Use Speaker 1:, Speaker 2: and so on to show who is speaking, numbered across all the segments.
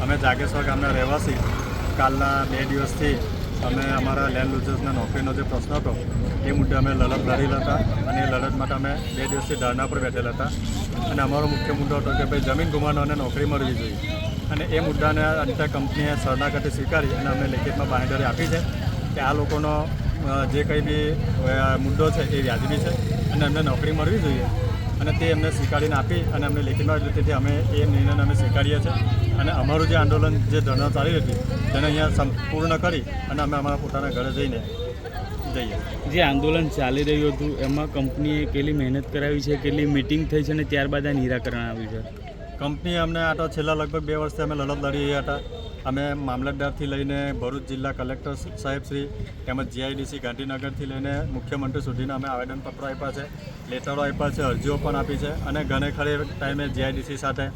Speaker 1: અમે જાગેશ્વર ગામના રહેવાસી કાલના 2 દિવસથી અમે અમારા લેન્ડ લૂઝર્સના નોકરીનો જે પ્રશ્ન હતો એ મુદ્દે અમે લડત લડેલા હતા અને એ લડત માટે અમે 2 દિવસથી ધરણા પર બેઠેલા હતા અને અમારો મુખ્ય મુદ્દો હતો કે ભાઈ જમીન ગુમાવનારને નોકરી મળવી જોઈએ અને એ મુદ્દાને અંતે કંપનીએ શરણાગતિ સ્વીકારી અને અમને લેખિતમાં બાંહેધરી આપી છે કે આ લોકોનો જે કંઈ બી મુદ્દો છે એ વ્યાજબી છે અને એમને નોકરી મળવી જોઈએ અને તે એમને સ્વીકારીને આપી અને અમને લેખિતમાં તેથી અમે એ નિર્ણયને અમે સ્વીકારીએ છીએ અને અમારું જે આંદોલન જે ધરણા ચાલી હતી તેને અહીંયા સંપૂર્ણ કરી અને અમે અમારા પોતાના ઘરે જઈને જઈએ.
Speaker 2: જે આંદોલન ચાલી રહ્યું હતું એમાં કંપનીએ કેટલી મહેનત કરાવી છે, કેટલી મિટિંગ થઈ છે અને ત્યારબાદ આ નિરાકરણ આવ્યું છે?
Speaker 1: કંપનીએ અમને આ તો છેલ્લા લગભગ 2 વર્ષથી અમે લડત લડી રહ્યા હતા. અમે મામલતદારથી લઈને ભરૂચ જિલ્લા કલેક્ટર સાહેબશ્રી તેમજ જીઆઈડીસી ગાંધીનગરથી લઈને મુખ્યમંત્રી સુધીના અમે આવેદનપત્રો આપ્યા છે, લેટરો આપ્યા છે, અરજીઓ પણ આપી છે અને ઘણે ખરી ટાઈમે જીઆઈડીસી સાથે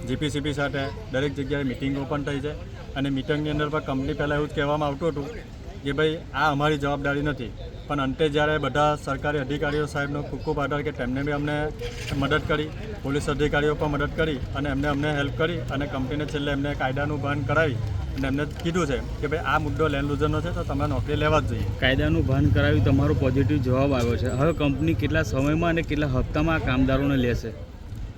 Speaker 1: જીપીસીબી સાથે દરેક જગ્યાએ મિટિંગો પણ થઈ છે અને મિટિંગની અંદર પણ કંપની પહેલાં એવું જ કહેવામાં આવતું હતું કે ભાઈ આ અમારી જવાબદારી નથી, પણ અંતે જ્યારે બધા સરકારી અધિકારીઓ સાહેબનો ખૂબ ખૂબ આભાર કે તેમને બી અમને મદદ કરી, પોલીસ અધિકારીઓ પણ મદદ કરી અને અમને હેલ્પ કરી અને કંપનીને છેલ્લે એમને કાયદાનું ભાન કરાવી અને એમને કીધું છે કે ભાઈ આ મુદ્દો લેન્ડ લૂઝરનો છે તો તમે નોકરી લેવા જ જોઈએ.
Speaker 2: કાયદાનું ભાન કરાવી તમારો પોઝિટિવ જવાબ આવ્યો છે. હવે કંપની કેટલા સમયમાં અને કેટલા હપ્તામાં આ કામદારોને લેશે?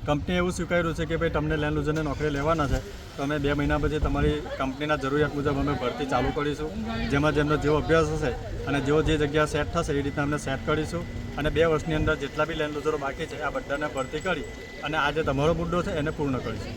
Speaker 1: કંપનીએ એવું સ્વીકાર્યું છે કે ભાઈ તમને લેન્ડ લૂઝરને નોકરી લેવાના છે તો અમે 2 મહિના પછી તમારી કંપનીના જરૂરિયાત મુજબ અમે ભરતી ચાલુ કરીશું, જેમાં જેમનો જેવો અભ્યાસ હશે અને જેવો જે જગ્યા સેટ થશે એ રીતના અમને સેટ કરીશું અને 2 વર્ષની અંદર જેટલા બી લેન્ડ લૂઝરો બાકી છે આ બધાને ભરતી કરી અને આ જે તમારો મુદ્દો છે એને પૂર્ણ કરીશું.